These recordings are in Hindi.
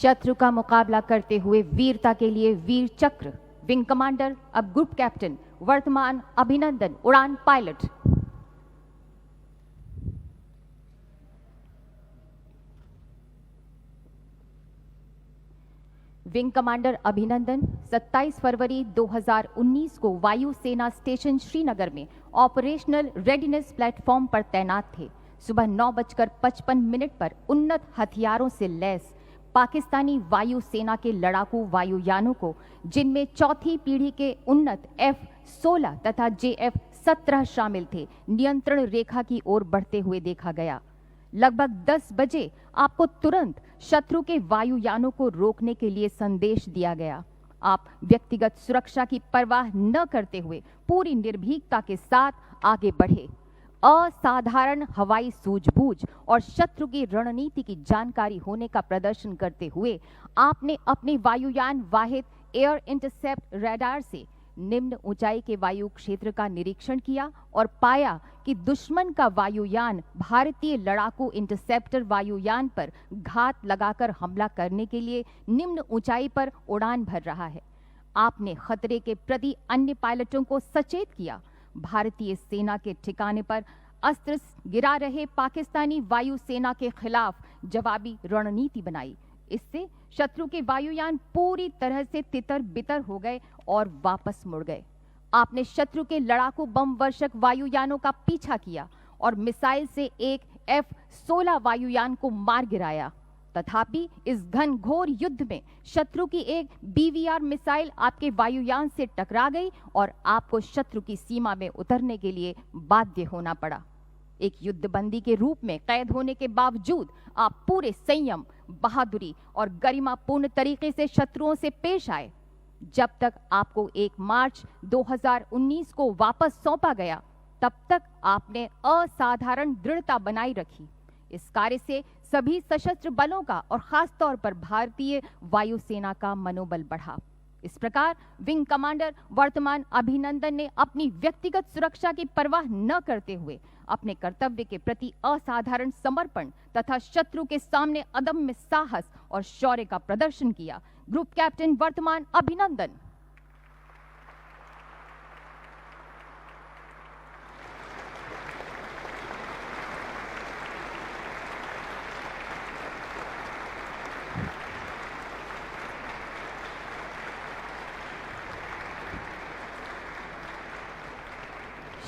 शत्रु का मुकाबला करते हुए वीरता के लिए वीर चक्र, विंग कमांडर अब ग्रुप कैप्टन, वर्तमान अभिनंदन उड़ान पायलट। विंग कमांडर अभिनंदन 27 फरवरी 2019 को वायु सेना स्टेशन श्रीनगर में ऑपरेशनल रेडीनेस प्लेटफॉर्म पर तैनात थे। सुबह 9:55 पर उन्नत हथियारों से लैस पाकिस्तानी वायु सेना के लड़ाकू वायुयानों को, जिनमें चौथी पीढ़ी के उन्नत F-16 तथा JF-17 शामिल थे, नियंत्रण रेखा की ओर बढ़ते हुए देखा गया। लगभग 10 बजे आपको तुरंत शत्रु के वायुयानों को रोकने के लिए संदेश दिया गया। आप व्यक्तिगत सुरक्षा की परवाह न करते हुए पूरी निर्भीकता के साथ आगे बढ़े। असाधारण हवाई सूझबूझ और शत्रु की रणनीति की जानकारी होने का प्रदर्शन करते हुए आपने अपने वायुयान वाहिद एयर इंटरसेप्ट रडार से निम्न ऊंचाई के वायु क्षेत्र का निरीक्षण किया और पाया कि दुश्मन का वायुयान भारतीय लड़ाकू इंटरसेप्टर वायुयान पर घात लगाकर हमला करने के लिए निम्न ऊंचाई पर उड़ान भर रहा है। आपने खतरे के प्रति अन्य पायलटों को सचेत किया। भारतीय सेना के ठिकाने पर अस्त्र गिरा रहे पाकिस्तानी वायु सेना के खिलाफ जवाबी रणनीति बनाई। इससे शत्रु के वायुयान पूरी तरह से तितर बितर हो गए और वापस मुड़ गए। आपने शत्रु के लड़ाकू बम वर्षक वायुयानों का पीछा किया और मिसाइल से एक F-16 वायुयान को मार गिराया। तथापि इस घनघोर युद्ध में शत्रु की एक BVR मिसाइल आपके वायुयान से टकरा गई और आपको शत्रु की सीमा में उतरने के लिए बाध्य होना पड़ा। एक युद्धबंदी के रूप में कैद होने के बावजूद आप पूरे संयम, बहादुरी और गरिमापूर्ण तरीके से शत्रुओं से पेश आए। जब तक आपको 1 मार्च 2019 को वापस सौंपा गया, तब तक आपने असाधारण दृढ़ता बनाई रखी। इस कार्य से सभी सशस्त्र बलों का और खास तौर पर भारतीय वायुसेना का मनोबल बढ़ा। इस प्रकार विंग कमांडर वर्तमान अभिनंदन ने अपनी व्यक्तिगत सुरक्षा की परवाह न करते हुए अपने कर्तव्य के प्रति असाधारण समर्पण तथा शत्रु के सामने अदम्य साहस और शौर्य का प्रदर्शन किया। ग्रुप कैप्टन वर्तमान अभिनंदन।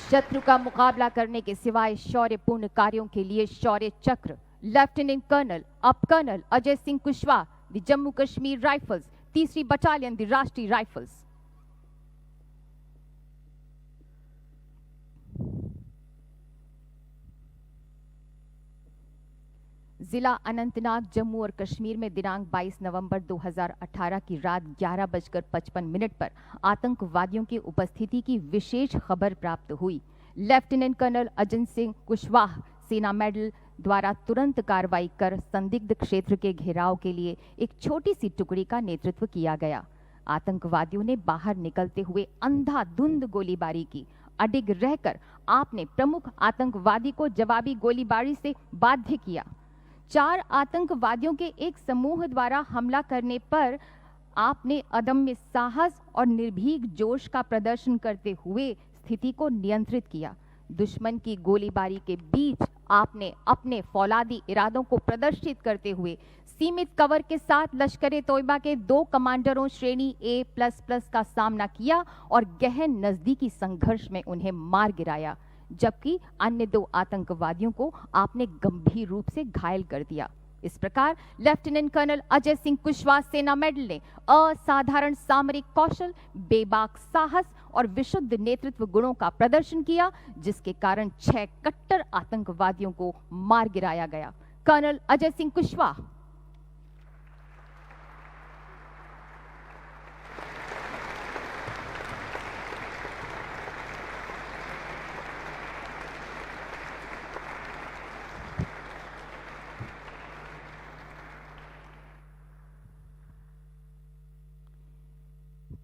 शत्रु का मुकाबला करने के सिवाय शौर्यपूर्ण कार्यों के लिए शौर्य चक्र लेफ्टिनेंट कर्नल अब colonel Ajay Singh Kushwaha, the Jammu Kashmir rifles, 3री बटालियन, द राष्ट्रीय राइफल्स। जिला अनंतनाग, जम्मू और कश्मीर में दिनांक 22 नवंबर 2018 की रात 11:55 पर आतंकवादियों की उपस्थिति की विशेष खबर प्राप्त हुई। लेफ्टिनेंट कर्नल अजय सिंह कुशवाहा सेना मेडल द्वारा तुरंत कार्रवाई कर संदिग्ध क्षेत्र के घेराव के लिए एक छोटी सी टुकड़ी का नेतृत्व किया गया। आतंकवादियों ने बाहर निकलते हुए अंधाधुंध गोलीबारी की। अडिग रहकर आपने प्रमुख आतंकवादी को जवाबी गोलीबारी से बाध्य किया। 4 आतंकवादियों के एक समूह द्वारा हमला करने पर आपने अदम्य साहस और निर्भीक जोश का प्रदर्शन करते हुए स्थिति को नियंत्रित किया। दुश्मन की गोलीबारी के बीच आपने अपने फौलादी इरादों को प्रदर्शित करते हुए सीमित कवर के साथ लश्कर तोयबा के 2 कमांडरों श्रेणी A++ का सामना किया और गहन नजदीकी संघर्ष में उन्हें मार गिराया, जबकि अन्य 2 आतंकवादियों को आपने गंभीर रूप से घायल कर दिया। इस प्रकार लेफ्टिनेंट कर्नल अजय सिंह कुशवाहा सेना मेडल ने असाधारण सामरिक कौशल, बेबाक साहस और विशुद्ध नेतृत्व गुणों का प्रदर्शन किया, जिसके कारण 6 कट्टर आतंकवादियों को मार गिराया गया। कर्नल अजय सिंह कुशवाहा।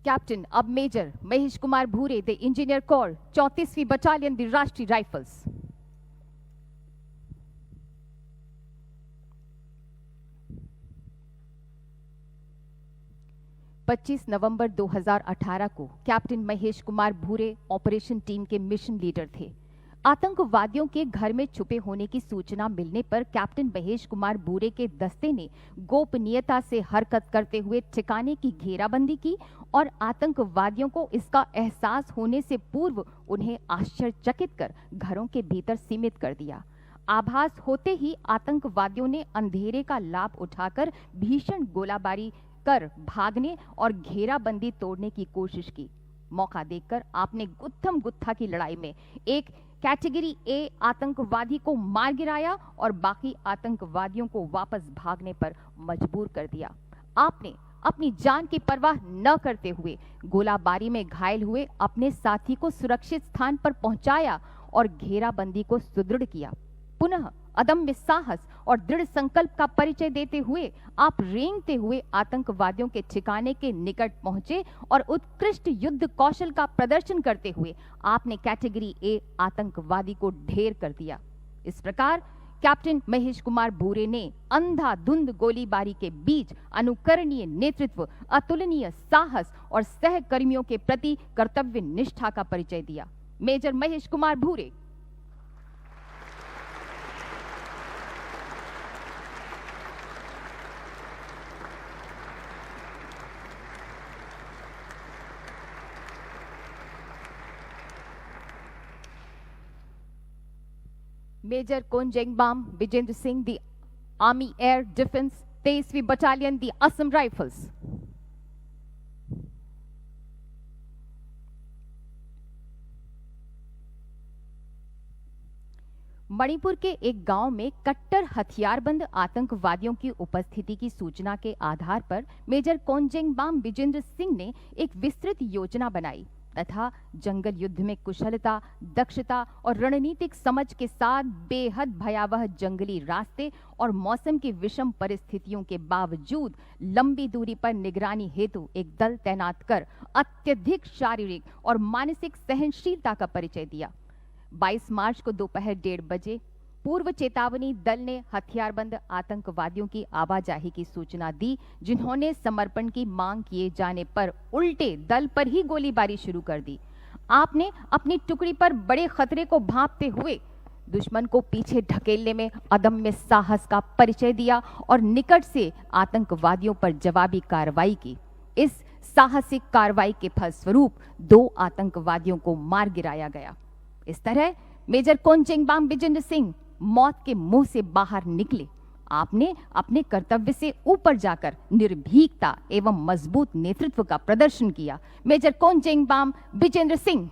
कैप्टन अब major Mahesh Kumar Bhure, the engineer corps, 34वीं बटालियन, द राष्ट्रीय राइफल्स। 25 नवंबर 2018 को captain Mahesh Kumar Bhure operation team के मिशन लीडर थे। आतंकवादियों के घर में छुपे होने की सूचना मिलने पर कैप्टन महेश कुमार भूरे के दस्ते ने गोपनीयता से हरकत करते हुए ठिकाने की घेराबंदी की और आतंकवादियों को इसका एहसास होने से पूर्व उन्हें आश्चर्यचकित कर घरों के भीतर सीमित कर दिया। आभास होते ही आतंकवादियों ने अंधेरे का लाभ उठाकर भीषण गोलाबारी कर भागने और घेराबंदी तोड़ने की कोशिश की। मौका देखकर आपने गुत्थम गुत्था की लड़ाई में एक कैटेगरी ए आतंकवादी को मार गिराया और बाकी आतंकवादियों को वापस भागने पर मजबूर कर दिया। आपने अपनी जान की परवाह न करते हुए गोलाबारी में घायल हुए अपने साथी को सुरक्षित स्थान पर पहुंचाया और घेराबंदी को सुदृढ़ किया। पुनः अदम्य साहस और दृढ़ संकल्प का परिचय देते हुए आप रेंगते हुए आतंकवादियों के ठिकाने के निकट पहुंचे और उत्कृष्ट युद्ध कौशल का प्रदर्शन करते हुए आपने कैटेगरी ए आतंकवादी को ढेर कर दिया। इस प्रकार कैप्टन महेश कुमार भूरे ने अंधाधुंध गोलीबारी के बीच अनुकरणीय नेतृत्व, अतुलनीय साहस और सहकर्मियों के प्रति कर्तव्य निष्ठा का परिचय दिया। मेजर महेश कुमार भूरे। Major Konjengbam Vijendra Singh, the Army Air Defense 23वीं Battalion, the Assam Rifles. Manipur के एक गांव में कट्टर हथियारबंद आतंकवादियों की उपस्थिति की सूचना के आधार पर मेजर कोंजेंगबाम विजेंद्र सिंह ने एक विस्तृत योजना बनाई तथा जंगल युद्ध में कुशलता, दक्षता और रणनीतिक समझ के साथ बेहद भयावह जंगली रास्ते और मौसम की विषम परिस्थितियों के बावजूद लंबी दूरी पर निगरानी हेतु एक दल तैनात कर अत्यधिक शारीरिक और मानसिक सहनशीलता का परिचय दिया। 22 मार्च को दोपहर 1:30 बजे पूर्व चेतावनी दल ने हथियारबंद आतंकवादियों की आवाजाही की सूचना दी, जिन्होंने समर्पण की मांग किए जाने पर उल्टे दल पर ही गोलीबारी शुरू कर दी। आपने अपनी टुकड़ी पर बड़े खतरे को भांपते हुए दुश्मन को पीछे ढकेलने में अदम्य साहस का परिचय दिया और निकट से आतंकवादियों पर जवाबी कार्रवाई की। इस साहसिक कार्रवाई के फलस्वरूप 2 आतंकवादियों को मार गिराया गया। इस तरह मेजर कोंजेंगबाम विजेंद्र सिंह मौत के मुंह से बाहर निकले। आपने अपने कर्तव्य से ऊपर जाकर निर्भीकता एवं मजबूत नेतृत्व का प्रदर्शन किया। मेजर कोंजेंगबाम विजेंद्र सिंह।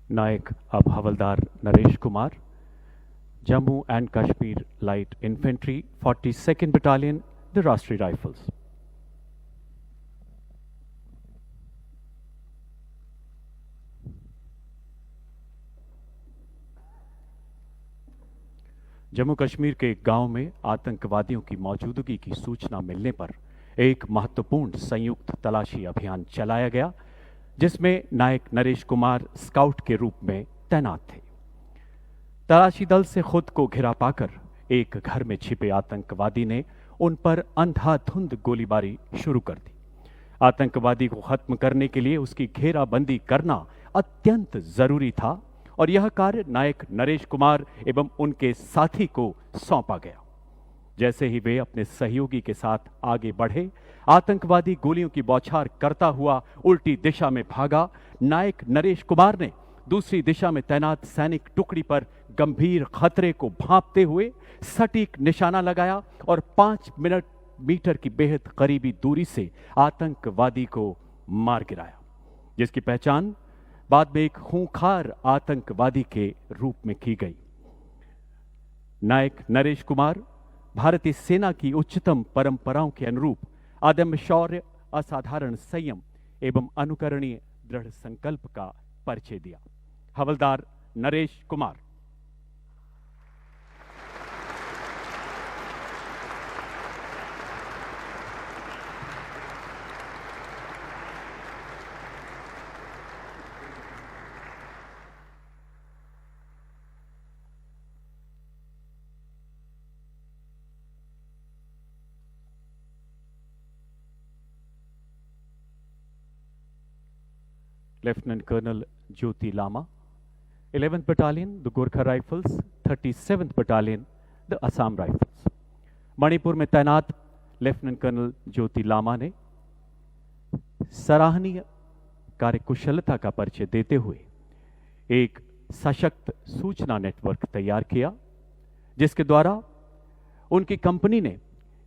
नायक अब हवलदार Naresh Kumar, Jammu and Kashmir light infantry 42nd battalion, the Rashtriya rifles. Jammu Kashmir के एक गांव में आतंकवादियों की मौजूदगी की सूचना मिलने पर एक महत्वपूर्ण संयुक्त तलाशी अभियान चलाया गया, जिसमें नायक नरेश कुमार स्काउट के रूप में तैनात थे। तलाशी दल से खुद को घिरा पाकर एक घर में छिपे आतंकवादी ने उन पर अंधाधुंध गोलीबारी शुरू कर दी। आतंकवादी को खत्म करने के लिए उसकी घेराबंदी करना अत्यंत जरूरी था और यह कार्य नायक नरेश कुमार एवं उनके साथी को सौंपा गया। जैसे ही वे अपने सहयोगी के साथ आगे बढ़े, आतंकवादी गोलियों की बौछार करता हुआ उल्टी दिशा में भागा। नायक नरेश कुमार ने दूसरी दिशा में तैनात सैनिक टुकड़ी पर गंभीर खतरे को भांपते हुए सटीक निशाना लगाया और 5 मीटर की बेहद करीबी दूरी से आतंकवादी को मार गिराया, जिसकी पहचान बाद में एक खूंखार आतंकवादी के रूप में की गई। नायक नरेश कुमार भारतीय सेना की उच्चतम परंपराओं के अनुरूप अदम्य शौर्य, असाधारण संयम एवं अनुकरणीय दृढ़ संकल्प का परिचय दिया। हवलदार Naresh Kumar. Lieutenant Colonel Jyoti Lama, 11th Battalion, the Gorkha Rifles, 37th Battalion, the Assam Rifles. Manipur में तैनात लेफ्टिनेंट कर्नल ज्योति लामा ने सराहनीय कार्यकुशलता का परिचय देते हुए एक सशक्त सूचना नेटवर्क तैयार किया, जिसके द्वारा उनकी कंपनी ने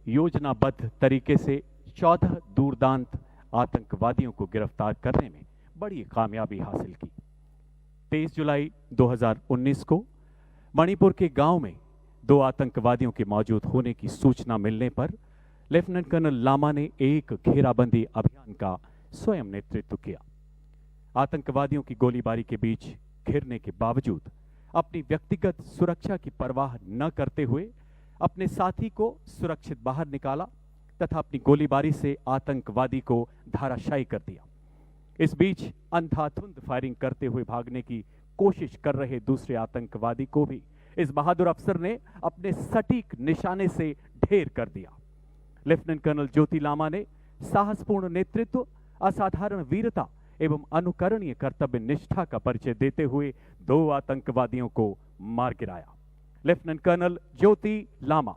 योजनाबद्ध तरीके से 14 दूरदांत आतंकवादियों को गिरफ्तार करने में बड़ी कामयाबी हासिल की। 23 जुलाई 2019 को मणिपुर के गांव में 2 आतंकवादियों के मौजूद होने की सूचना मिलने पर लेफ्टिनेंट कर्नल लामा ने एक घेराबंदी अभियान का स्वयं नेतृत्व किया। आतंकवादियों की गोलीबारी के बीच घिरने के बावजूद अपनी व्यक्तिगत सुरक्षा की परवाह न करते हुए अपने साथी को सुरक्षित बाहर निकाला तथा अपनी गोलीबारी से आतंकवादी को धराशायी कर दिया। इस बीच अंधाधुंध फायरिंग करते हुए भागने की कोशिश कर रहे दूसरे आतंकवादी को भी इस बहादुर अफसर ने अपने सटीक निशाने से ढेर कर दिया। लेफ्टिनेंट कर्नल ज्योति लामा ने साहसपूर्ण नेतृत्व, असाधारण वीरता एवं अनुकरणीय कर्तव्य निष्ठा का परिचय देते हुए 2 आतंकवादियों को मार गिराया। लेफ्टिनेंट कर्नल ज्योति लामा।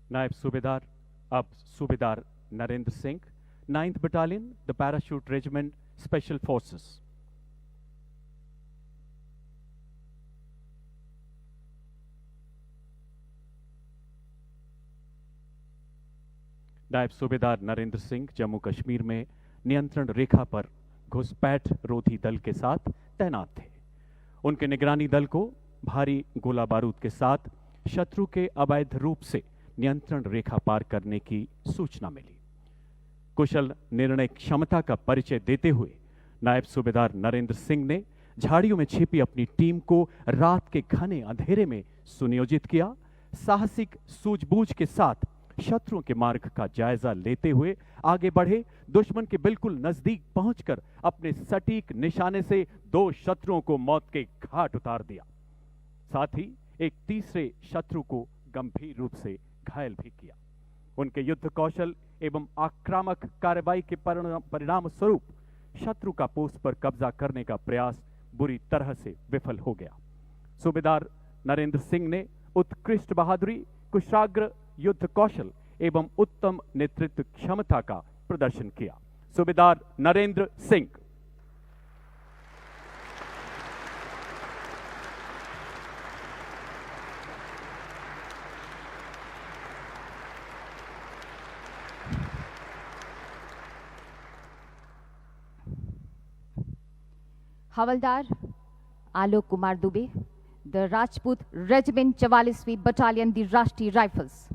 नायब सूबेदार अब सूबेदार Narendra Singh, 9th Battalion, the Parachute Regiment, Special Forces. नायब सूबेदार नरेंद्र सिंह जम्मू कश्मीर में नियंत्रण रेखा पर घुसपैठ रोधी दल के साथ तैनात थे। उनके निगरानी दल को भारी गोला बारूद के साथ शत्रु के अवैध रूप से नियंत्रण रेखा पार करने की सूचना मिली। कुशल निर्णय क्षमता का परिचय देते हुए नायब सूबेदार नरेंद्र सिंह ने झाड़ियों में छिपी अपनी टीम को रात के घने अंधेरे में सुनियोजित किया। साहसिक सूझबूझ के साथ शत्रुओं के मार्ग का जायजा लेते हुए आगे बढ़े, दुश्मन के बिल्कुल नजदीक पहुंचकर अपने सटीक निशाने से 2 शत्रुओं को मौत के घाट उतार दिया। साथ ही एक तीसरे शत्रु को गंभीर रूप से घायल भी किया। उनके युद्ध कौशल एवं आक्रामक कार्रवाई के परिणाम स्वरूप शत्रु का पोस्ट पर कब्जा करने का प्रयास बुरी तरह से विफल हो गया। सूबेदार नरेंद्र सिंह ने उत्कृष्ट बहादुरी, कुशाग्र युद्ध कौशल एवं उत्तम नेतृत्व क्षमता का प्रदर्शन किया। सूबेदार नरेंद्र सिंह। हवलदार आलोक कुमार दुबे, द राजपूत रेजिमेंट 44वीं बटालियन, द राष्ट्रीय राइफल्स।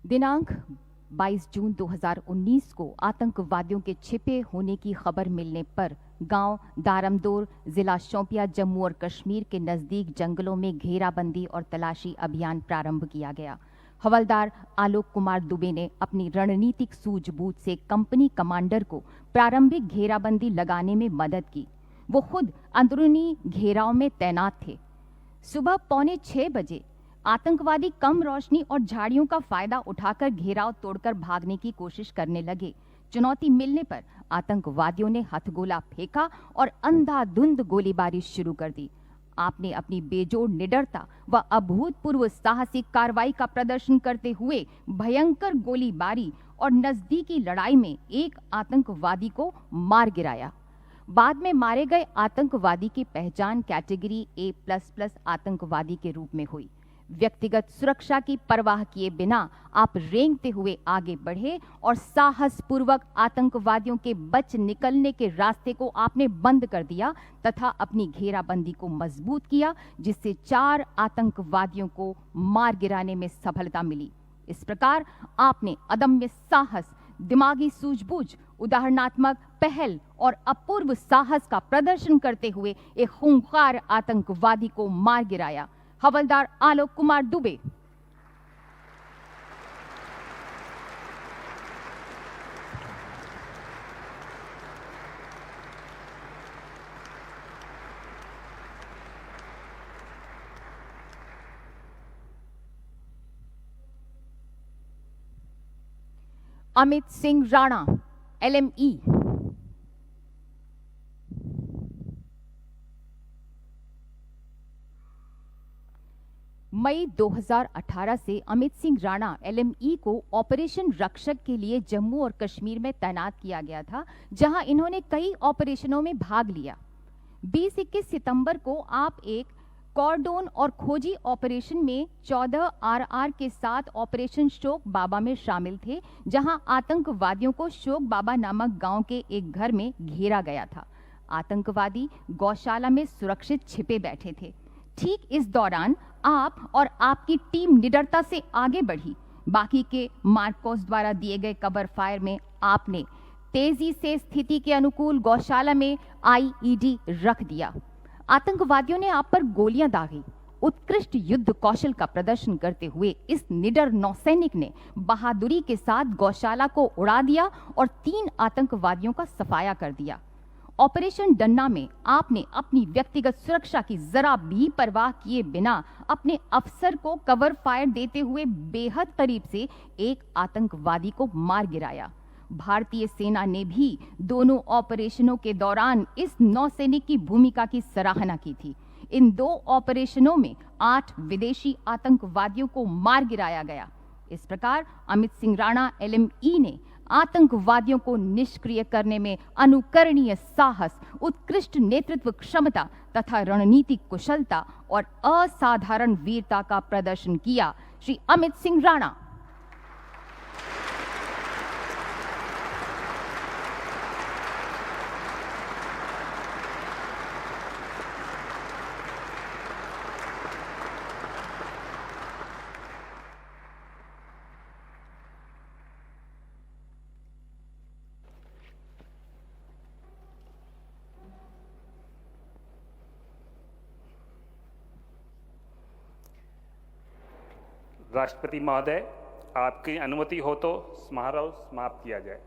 दिनांक 22 जून 2019 को आतंकवादियों के छिपे होने की खबर मिलने पर गांव दारमदोर, जिला शोपियां, जम्मू और कश्मीर के नजदीक जंगलों में घेराबंदी और तलाशी अभियान प्रारंभ किया गया। हवलदार आलोक कुमार दुबे ने अपनी रणनीतिक सूझबूझ से कंपनी कमांडर को प्रारंभिक घेराबंदी लगाने में मदद की। वो खुद अंदरूनी घेराव में तैनात थे। सुबह 5:45 बजे आतंकवादी कम रोशनी और झाड़ियों का फायदा उठाकर घेराव तोड़कर भागने की कोशिश करने लगे। चुनौती मिलने पर आतंकवादियों ने हथगोला फेंका और अंधाधुंध गोलीबारी शुरू कर दी। आपने अपनी बेजोड़ निडरता व अभूतपूर्व साहसिक कार्रवाई का प्रदर्शन करते हुए भयंकर गोलीबारी और नजदीकी लड़ाई में एक आतंकवादी को मार गिराया। बाद में मारे गए आतंकवादी की पहचान कैटेगरी A++ आतंकवादी के रूप में हुई। व्यक्तिगत सुरक्षा की परवाह किए बिना आप रेंगते हुए आगे बढ़े और साहसपूर्वक आतंकवादियों के बच निकलने के रास्ते को आपने बंद कर दिया तथा अपनी घेराबंदी को मजबूत किया, जिससे 4 आतंकवादियों को मार गिराने में सफलता मिली। इस प्रकार आपने अदम्य साहस, दिमागी सूझबूझ, उदाहरणात्मक पहल और अपूर्व साहस का प्रदर्शन करते हुए एक खूंखार आतंकवादी को मार गिराया। हवलदार आलोक कुमार दुबे। अमित सिंह राणा, LME। मई 2018 से अमित सिंह राणा LME को ऑपरेशन रक्षक के लिए जम्मू और कश्मीर में तैनात किया गया था, जहां इन्होंने कई ऑपरेशनों में भाग लिया। 20-21 सितंबर को आप एक कॉर्डोन और खोजी ऑपरेशन में 14 RR के साथ ऑपरेशन शोक बाबा में शामिल थे, जहां आतंकवादियों को शोक बाबा नामक गांव के एक घर में घेरा गया था। आतंकवादी गौशाला में सुरक्षित छिपे बैठे थे। ठीक इस दौरान आप और आपकी टीम निडरता से आगे बढ़ी। बाकी के मार्कोस द्वारा दिए गए कवर फायर में आपने तेजी से स्थिति के अनुकूल गौशाला में IED रख दिया। आतंकवादियों ने आप पर गोलियां दागी। उत्कृष्ट युद्ध कौशल का प्रदर्शन करते हुए इस निडर नौसैनिक ने बहादुरी के साथ गौशाला को उड़ा दिया और 3 आतंकवादियों का सफाया कर दिया। ऑपरेशन डन्ना में आपने अपनी व्यक्तिगत सुरक्षा की जरा भी परवाह किए बिना अपने अफसर को कवर फायर देते हुए बेहद करीब से एक आतंकवादी को मार गिराया। भारतीय सेना ने भी दोनों ऑपरेशनों के दौरान इस नौसैनिक की भूमिका की सराहना की थी। इन 2 ऑपरेशनों में 8 विदेशी आतंकवादियों को मार गिराया गया। इस प्रकार अमित सिंह राणा LME ने आतंकवादियों को निष्क्रिय करने में अनुकरणीय साहस, उत्कृष्ट नेतृत्व क्षमता तथा रणनीतिक कुशलता और असाधारण वीरता का प्रदर्शन किया। श्री अमित सिंह राणा। राष्ट्रपति महोदय, आपकी अनुमति हो तो समारोह समाप्त किया जाए।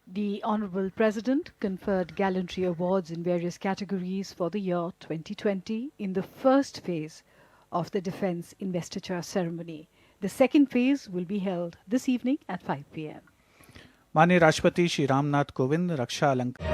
The Honourable President conferred gallantry awards in various categories for the year 2020 in the first phase of the Defence Investiture Ceremony. The second phase will be held this evening at 5 p.m. माननीय राष्ट्रपति श्री रामनाथ कोविंद रक्षा अलंकार